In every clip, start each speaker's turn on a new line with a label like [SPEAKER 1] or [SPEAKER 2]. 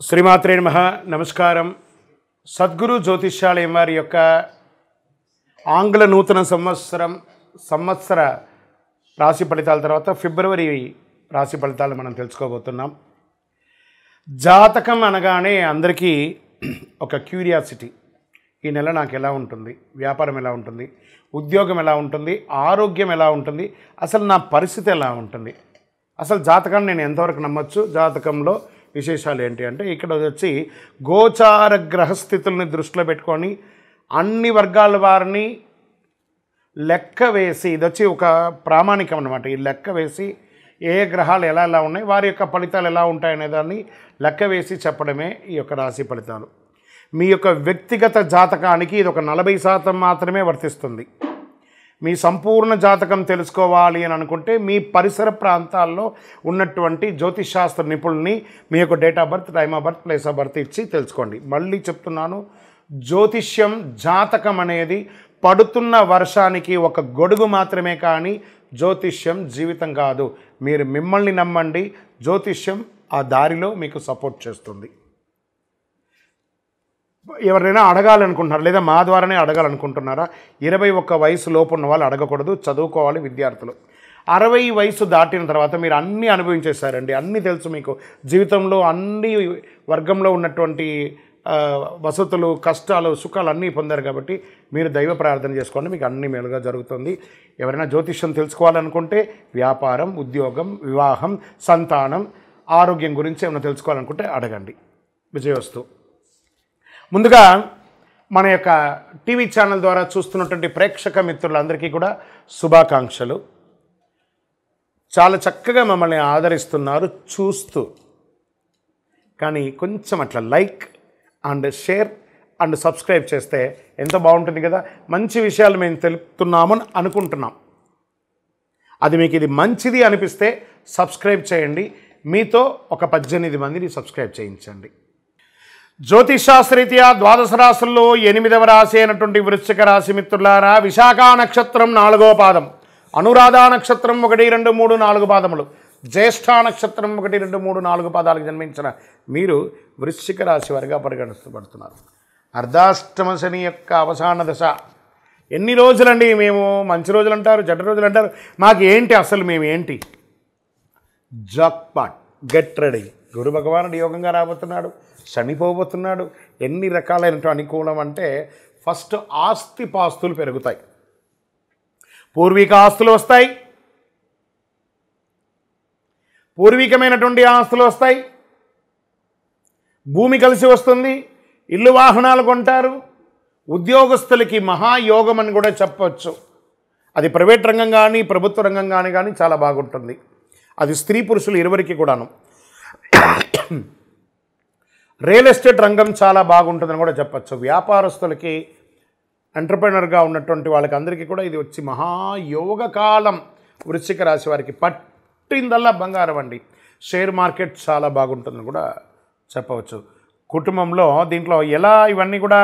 [SPEAKER 1] శ్రీమాత్రే నమః. నమస్కారం. సద్గురు జ్యోతిష్యాలయం వారి యొక్క ఆంగ్ల నూతన సంవత్సర రాశి ఫలితాల తర్వాత ఫిబ్రవరి రాశి ఫలితాలు మనం తెలుసుకోబోతున్నాం. జాతకం అనగానే అందరికీ ఒక క్యూరియాసిటీ. ఈ నెల నాకు ఎలా ఉంటుంది, వ్యాపారం ఎలా ఉంటుంది, ఉద్యోగం ఎలా ఉంటుంది, ఆరోగ్యం ఎలా ఉంటుంది, అసలు నా పరిస్థితి ఎలా ఉంటుంది, అసలు జాతకాన్ని నేను ఎంతవరకు నమ్మొచ్చు, జాతకంలో విశేషాలు ఏంటి అంటే ఇక్కడ వచ్చి గోచార గ్రహస్థితుల్ని దృష్టిలో పెట్టుకొని అన్ని వర్గాల వారిని లెక్క వేసి, ఇది వచ్చి ఒక ప్రామాణికం అన్నమాట. ఈ లెక్క వేసి ఏ గ్రహాలు ఎలా ఎలా ఉన్నాయి, వారి యొక్క ఫలితాలు ఎలా ఉంటాయనే దాన్ని లెక్క వేసి చెప్పడమే ఈ యొక్క రాశి ఫలితాలు. మీ యొక్క వ్యక్తిగత జాతకానికి ఇది ఒక 40% మాత్రమే వర్తిస్తుంది. మీ సంపూర్ణ జాతకం తెలుసుకోవాలి అని అనుకుంటే మీ పరిసర ప్రాంతాల్లో ఉన్నటువంటి జ్యోతిషాస్త్ర నిపుణుల్ని మీ యొక్క date of birth, time of birth, place of birth ఇచ్చి తెలుసుకోండి. మళ్ళీ చెప్తున్నాను, జ్యోతిష్యం, జాతకం అనేది పడుతున్న వర్షానికి ఒక గొడుగు మాత్రమే, కానీ జ్యోతిష్యం జీవితం కాదు. మీరు మిమ్మల్ని నమ్మండి, జ్యోతిష్యం ఆ దారిలో మీకు సపోర్ట్ చేస్తుంది. ఎవరైనా అడగాలనుకుంటున్నారా, లేదా మా ద్వారానే అడగాలనుకుంటున్నారా? 21 వయసు లోపు ఉన్న వాళ్ళు అడగకూడదు, చదువుకోవాలి విద్యార్థులు. 60 వయసు దాటిన తర్వాత మీరు అన్నీ అనుభవించేశారండి, అన్నీ తెలుసు మీకు. జీవితంలో అన్ని వర్గంలో ఉన్నటువంటి వసతులు, కష్టాలు, సుఖాలు అన్నీ పొందారు కాబట్టి మీరు దైవ ప్రార్థన చేసుకోండి, మీకు అన్ని మేలుగా జరుగుతుంది. ఎవరైనా జ్యోతిష్యం తెలుసుకోవాలనుకుంటే వ్యాపారం, ఉద్యోగం, వివాహం, సంతానం, ఆరోగ్యం గురించి ఏమైనా తెలుసుకోవాలనుకుంటే అడగండి. విజయోస్తు. ముందుగా మన యొక్క టీవీ ఛానల్ ద్వారా చూస్తున్నటువంటి ప్రేక్షక మిత్రులందరికీ కూడా శుభాకాంక్షలు. చాలా చక్కగా మమ్మల్ని ఆదరిస్తున్నారు చూస్తూ, కానీ కొంచెం అట్లా like and share and subscribe చేస్తే ఎంతో బాగుంటుంది కదా. మంచి విషయాలు మేము తెలుపుతున్నామని అనుకుంటున్నాం. అది మీకు ఇది మంచిది అనిపిస్తే సబ్స్క్రైబ్ చేయండి. మీతో ఒక 18 మందిని సబ్స్క్రైబ్ చేయించండి. జ్యోతిషాస్త్రరీత్యా ద్వాదశ రాశుల్లో 8వ రాశి అయినటువంటి వృశ్చిక రాశి మిత్రులారా, విశాఖ నక్షత్రం 4వ పాదం, అనురాధ నక్షత్రం 1, 2, 3, 4 పాదములు, జ్యేష్ఠ నక్షత్రం 1, 2, 3, 4 పాదాలకు జన్మించిన మీరు వృశ్చిక రాశి వారిగా పరిగణించబడుతున్నారు. అర్ధాష్టమ శని యొక్క అవసాన దశ. ఎన్ని రోజులండి? మేము మంచి రోజులు అంటారు, చెడ్డ రోజులు అంటారు, మాకు ఏంటి అసలు, మేము ఏంటి? Jackpot, get ready. గురు భగవానుడు యోగంగా రాబోతున్నాడు, శనిపోబోతున్నాడు. ఎన్ని రకాలైనటువంటి అనుకూలం అంటే, ఫస్ట్ ఆస్తిపాస్తులు పెరుగుతాయి, పూర్వీక ఆస్తులు వస్తాయి, పూర్వీకమైనటువంటి ఆస్తులు వస్తాయి, భూమి కలిసి వస్తుంది, ఇల్లు వాహనాలు కొంటారు. ఉద్యోగస్తులకి మహాయోగం అని కూడా చెప్పవచ్చు. అది ప్రైవేట్ రంగం కానీ ప్రభుత్వ రంగం కానీ చాలా బాగుంటుంది. అది స్త్రీ పురుషులు ఇరువురికి కూడాను. రియల్ ఎస్టేట్ రంగం చాలా బాగుంటుందని కూడా చెప్పచ్చు. వ్యాపారస్తులకి, ఎంటర్ప్రెనర్గా ఉన్నటువంటి వాళ్ళకి అందరికీ కూడా ఇది వచ్చి మహాయోగ కాలం. వృశ్చిక రాశి వారికి పట్టిందల్లా బంగారం అండి. షేర్ మార్కెట్ చాలా బాగుంటుందని కూడా చెప్పవచ్చు. కుటుంబంలో దీంట్లో ఎలా ఇవన్నీ కూడా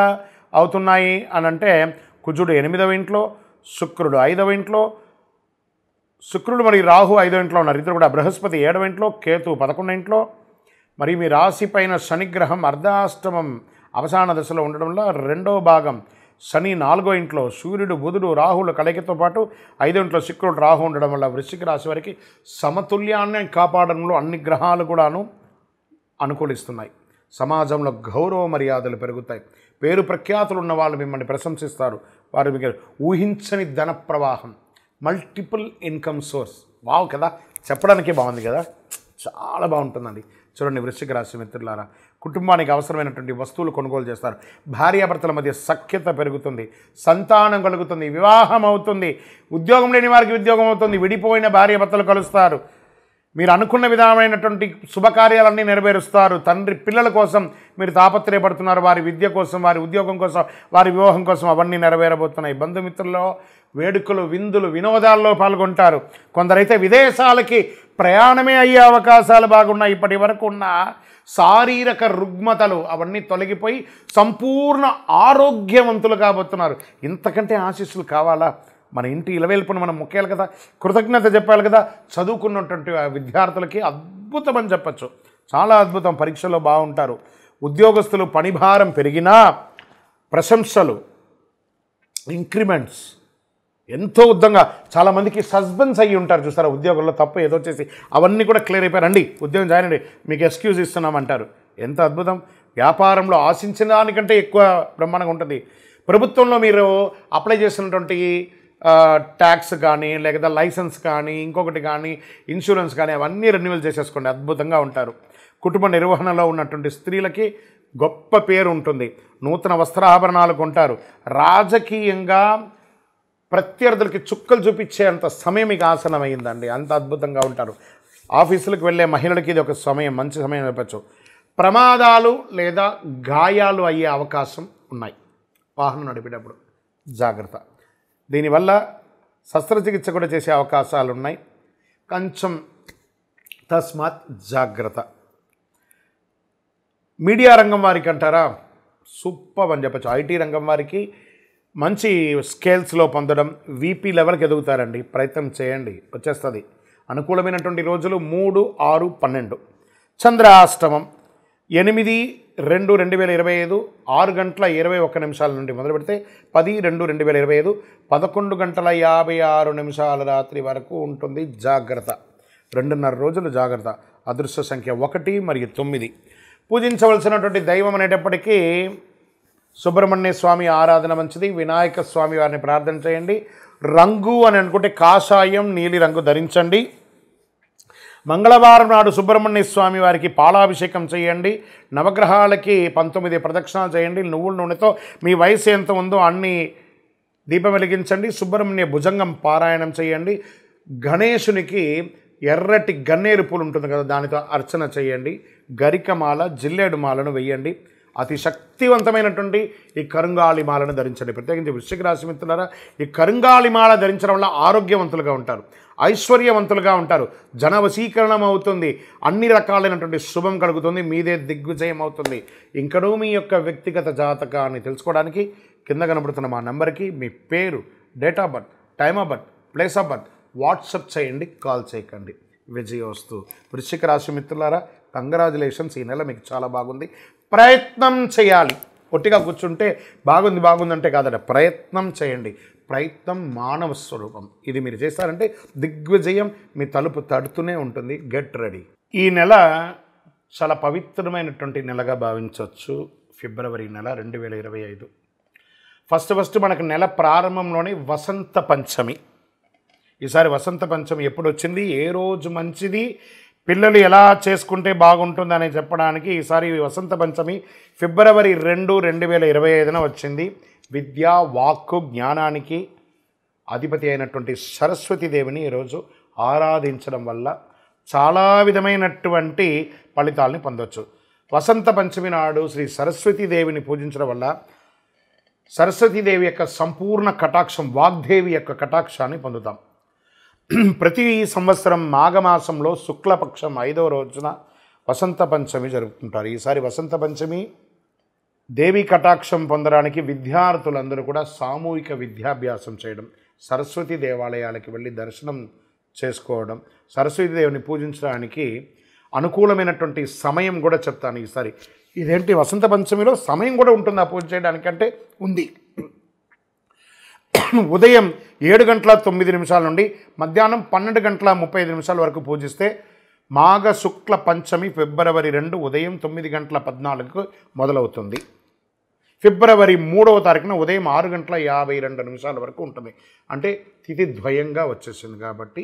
[SPEAKER 1] అవుతున్నాయి అని అంటే, కుజుడు 8వ ఇంట్లో, శుక్రుడు 5వ ఇంట్లో, శుక్రుడు మరి రాహు 5వ ఇంట్లో ఉన్నారు. ఇద్దరు కూడా. బృహస్పతి 7వ ఇంట్లో, కేతు 11వ ఇంట్లో. మరి మీ రాశి పైన శనిగ్రహం అర్ధాష్టమం అవసాన దశలో ఉండడం వల్ల 2వ భాగం శని 4వ ఇంట్లో, సూర్యుడు, బుధుడు, రాహుల కలయికతో పాటు 5వ ఇంట్లో శుక్రుడు, రాహు ఉండడం వల్ల వృశ్చిక రాశి వారికి సమతుల్యాన్ని కాపాడడంలో అన్ని గ్రహాలు కూడాను అనుకూలిస్తున్నాయి. సమాజంలో గౌరవ మర్యాదలు పెరుగుతాయి. పేరు ప్రఖ్యాతులు ఉన్న వాళ్ళు మిమ్మల్ని ప్రశంసిస్తారు. వారు మీకు ఊహించని ధన ప్రవాహం, మల్టిపుల్ ఇన్కమ్ సోర్స్. వావ్ కదా, చెప్పడానికి బాగుంది కదా, చాలా బాగుంటుందండి. చూడండి వృశ్చిక రాశి మిత్రులారా, కుటుంబానికి అవసరమైనటువంటి వస్తువులు కొనుగోలు చేస్తారు. భార్యాభర్తల మధ్య సఖ్యత పెరుగుతుంది, సంతానం కలుగుతుంది, వివాహం అవుతుంది. ఉద్యోగం లేని వారికి ఉద్యోగం అవుతుంది. విడిపోయిన భార్యాభర్తలు కలుస్తారు. మీరు అనుకున్న విధమైనటువంటి శుభకార్యాలన్నీ నెరవేరుస్తారు. తండ్రి పిల్లల కోసం మీరు తాపత్రయపడుతున్నారు, వారి విద్య కోసం, వారి ఉద్యోగం కోసం, వారి వివాహం కోసం, అవన్నీ నెరవేరబోతున్నాయి. బంధుమిత్రుల్లో వేడుకలు, విందులు, వినోదాల్లో పాల్గొంటారు. కొందరైతే విదేశాలకి ప్రయాణమే అయ్యే అవకాశాలు బాగున్నాయి. ఇప్పటి వరకు ఉన్న శారీరక రుగ్మతలు అవన్నీ తొలగిపోయి సంపూర్ణ ఆరోగ్యవంతులు కాబోతున్నారు. ఇంతకంటే ఆశీస్సులు కావాలా? మన ఇంటి ఇలవేల్పును మనం మొక్కేయాలి కదా, కృతజ్ఞత చెప్పాలి కదా. చదువుకున్నటువంటి విద్యార్థులకి అద్భుతమని చెప్పచ్చు. చాలా అద్భుతం. పరీక్షలో బాగుంటారు. ఉద్యోగస్తులు పనిభారం పెరిగినా ప్రశంసలు, ఇంక్రిమెంట్స్ ఎంతో ఉద్దంగా. చాలామందికి సస్పెన్స్ అయ్యి ఉంటారు చూస్తారా ఉద్యోగంలో, తప్పు ఏదో చేసి అవన్నీ కూడా క్లియర్ అయిపోయారండి, ఉద్యోగం జాయిన్ అండి, మీకు ఎక్స్క్యూజ్ ఇస్తున్నామంటారు. ఎంత అద్భుతం. వ్యాపారంలో ఆశించిన దానికంటే ఎక్కువ బ్రహ్మాండంగా ఉంటుంది. ప్రభుత్వంలో మీరు అప్లై చేసినటువంటి ట్యాక్స్ కానీ, లేకపోతే లైసెన్స్ కానీ, ఇంకొకటి కానీ, ఇన్సూరెన్స్ కానీ అవన్నీ రెన్యువల్ చేసేసుకోండి, అద్భుతంగా ఉంటారు. కుటుంబ నిర్వహణలో ఉన్నటువంటి స్త్రీలకి గొప్ప పేరు ఉంటుంది. నూతన వస్త్రాభరణాలు కొంటారు. రాజకీయంగా ప్రత్యర్థులకి చుక్కలు చూపించేంత సమయం మీకు ఆసనమైందండి, అంత అద్భుతంగా ఉంటారు. ఆఫీసులకు వెళ్ళే మహిళలకి ఇది ఒక సమయం, మంచి సమయం చెప్పచ్చు. ప్రమాదాలు లేదా గాయాలు అయ్యే అవకాశం ఉన్నాయి వాహనం నడిపేటప్పుడు, జాగ్రత్త. దీనివల్ల శస్త్రచికిత్స కూడా చేసే అవకాశాలు ఉన్నాయి, కొంచెం తస్మాత్ జాగ్రత్త. మీడియా రంగం వారికి అంటారా, సూపర్ అని చెప్పచ్చు. ఐటీ రంగం వారికి మంచి స్కేల్స్లో పొందడం, వీపీ లెవెల్కి ఎదుగుతారండి, ప్రయత్నం చేయండి, వచ్చేస్తుంది. అనుకూలమైనటువంటి రోజులు 3, 6, 12. చంద్రాష్టమం 8/2/2025 6:21 నుండి మొదలు పెడితే 10/2/2025 11:56 రాత్రి వరకు ఉంటుంది. జాగ్రత్త, 2.5 రోజులు జాగ్రత్త. అదృష్ట సంఖ్య 1 మరియు 9. పూజించవలసినటువంటి దైవం అనేటప్పటికీ సుబ్రహ్మణ్య స్వామి ఆరాధన మంచిది. వినాయక స్వామి వారిని ప్రార్థన చేయండి. రంగు అని అనుకుంటే కాషాయం, నీలి రంగు ధరించండి. మంగళవారం నాడు సుబ్రహ్మణ్య స్వామి వారికి పాలాభిషేకం చేయండి. నవగ్రహాలకి 19 ప్రదక్షిణాలు చేయండి. నువ్వుల నూనెతో మీ వయసు ఎంత ఉందో అన్ని దీపం వెలిగించండి. సుబ్రహ్మణ్య భుజంగం పారాయణం చేయండి. గణేశునికి ఎర్రటి గన్నేరు పూలు ఉంటుంది కదా, దానితో అర్చన చేయండి. గరికమాల, జిల్లేడు మాలను వెయ్యండి. అతి శక్తివంతమైనటువంటి ఈ కరుంగాళి మాలను ధరించండి. ప్రత్యేకించి వృశ్చిక రాశి మిత్రులారా, ఈ కరుంగాళి మాల ధరించడం వల్ల ఆరోగ్యవంతులుగా ఉంటారు, ఐశ్వర్యవంతులుగా ఉంటారు, జనవశీకరణం అవుతుంది, అన్ని రకాలైనటువంటి శుభం కలుగుతుంది, మీదే దిగ్విజయం అవుతుంది. ఇంకనూ మీ యొక్క వ్యక్తిగత జాతకాన్ని తెలుసుకోవడానికి కింద కనబడుతున్న మా నెంబర్కి మీ పేరు, date of birth, time of birth, place of birth WhatsApp చేయండి, కాల్ చేయకండి. విజయోస్తు. వృశ్చిక రాశి మిత్రులారా, కంగ్రాచులేషన్స్. ఈ నెల మీకు చాలా బాగుంది. ప్రయత్నం చేయాలి. ఒట్టిగా కూర్చుంటే బాగుందంటే కాదట, ప్రయత్నం చేయండి. ప్రయత్నం మానవ స్వరూపం. ఇది మీరు చేస్తారంటే దిగ్విజయం మీ తలుపు తడుతూనే ఉంటుంది. Get ready. ఈ నెల చాలా పవిత్రమైనటువంటి నెలగా భావించవచ్చు. ఫిబ్రవరి నెల 2025. ఫస్ట్ మనకు నెల ప్రారంభంలోనే వసంత పంచమి. ఈసారి వసంత పంచమి ఎప్పుడు వచ్చింది, ఏ రోజు మంచిది, పిల్లలు ఎలా చేసుకుంటే బాగుంటుంది అని చెప్పడానికి ఈసారి వసంత పంచమి ఫిబ్రవరి 2, 2025 వచ్చింది. విద్య, వాక్కు, జ్ఞానానికి అధిపతి అయినటువంటి సరస్వతీదేవిని ఈరోజు ఆరాధించడం వల్ల చాలా విధమైనటువంటి ఫలితాలని పొందవచ్చు. వసంత పంచమి నాడు శ్రీ సరస్వతీదేవిని పూజించడం వల్ల సరస్వతీదేవి యొక్క సంపూర్ణ కటాక్షం, వాగ్దేవి యొక్క కటాక్షాన్ని పొందుతాం. ప్రతి సంవత్సరం మాఘమాసంలో శుక్లపక్షం 5వ రోజున వసంత పంచమి జరుపుకుంటారు. ఈసారి వసంత పంచమి దేవి కటాక్షం పొందడానికి విద్యార్థులందరూ కూడా సామూహిక విద్యాభ్యాసం చేయడం, సరస్వతి దేవాలయాలకి వెళ్ళి దర్శనం చేసుకోవడం, సరస్వతీదేవిని పూజించడానికి అనుకూలమైనటువంటి సమయం కూడా చెప్తాను ఈసారి. ఇదేంటి వసంత పంచమిలో సమయం కూడా ఉంటుందా పూజ చేయడానికంటే ఉంది. ఉదయం 7:09 నుండి మధ్యాహ్నం 12:35 వరకు పూజిస్తే మాఘ శుక్ల పంచమి ఫిబ్రవరి 2 ఉదయం 9:14 మొదలవుతుంది. ఫిబ్రవరి 3వ తారీఖున ఉదయం 6:52 వరకు ఉంటుంది. అంటే తిథి ద్వయంగా వచ్చేసింది కాబట్టి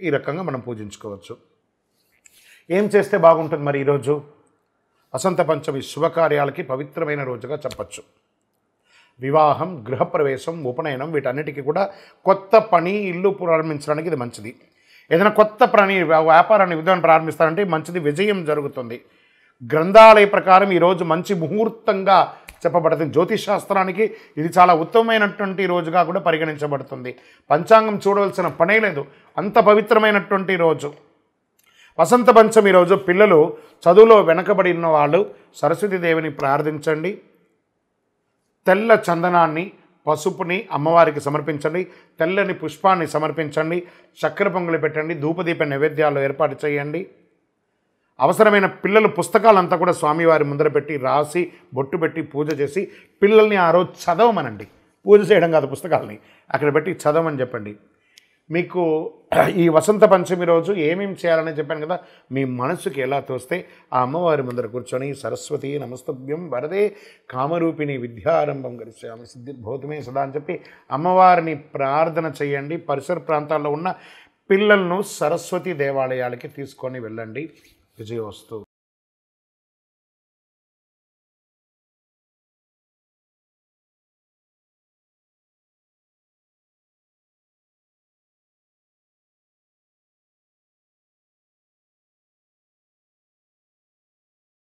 [SPEAKER 1] ఈ రకంగా మనం పూజించుకోవచ్చు. ఏం చేస్తే బాగుంటుంది మరి ఈరోజు? వసంత పంచమి శుభకార్యాలకి పవిత్రమైన రోజుగా చెప్పచ్చు. వివాహం, గృహప్రవేశం, ఉపనయనం వీటన్నిటికీ కూడా కొత్త పని, ఇల్లు ప్రారంభించడానికి ఇది మంచిది. ఏదైనా కొత్త పని, వ్యాపారాన్ని, విధానం ప్రారంభిస్తారంటే మంచిది, విజయం జరుగుతుంది. గ్రంథాలయ ప్రకారం ఈరోజు మంచి ముహూర్తంగా చెప్పబడుతుంది. జ్యోతిష్ శాస్త్రానికి ఇది చాలా ఉత్తమమైనటువంటి రోజుగా కూడా పరిగణించబడుతుంది. పంచాంగం చూడవలసిన పనే లేదు, అంత పవిత్రమైనటువంటి రోజు. వసంత పంచమి రోజు పిల్లలు చదువులో వెనకబడి ఉన్న వాళ్ళు సరస్వతీదేవిని ప్రార్థించండి. తెల్ల చందనాన్ని, పసుపుని అమ్మవారికి సమర్పించండి. తెల్లని పుష్పాన్ని సమర్పించండి. చక్కెర పొంగలి పెట్టండి. ధూపదీప నైవేద్యాలు ఏర్పాటు చేయండి. అవసరమైన పిల్లలు పుస్తకాలంతా కూడా స్వామివారి ముందర పెట్టి రాసి బొట్టు పెట్టి పూజ చేసి పిల్లల్ని ఆ రోజు చదవమనండి. పూజ చేయడం కాదు, పుస్తకాలని అక్కడ పెట్టి చదవమని చెప్పండి. మీకు ఈ వసంత పంచమి రోజు ఏమేమి చేయాలని చెప్పాను కదా, మీ మనసుకి ఎలా తోస్తే ఆ అమ్మవారి ముందర కూర్చొని సరస్వతి నమస్తభ్యం వరదే కామరూపిణి విద్యారంభం గరిష్యామి సిద్ధిర్భూతమే సదా అని చెప్పి అమ్మవారిని ప్రార్థన చేయండి. పరిసర ప్రాంతాల్లో ఉన్న పిల్లలను సరస్వతి దేవాలయాలకి తీసుకొని వెళ్ళండి. విజయోస్తు.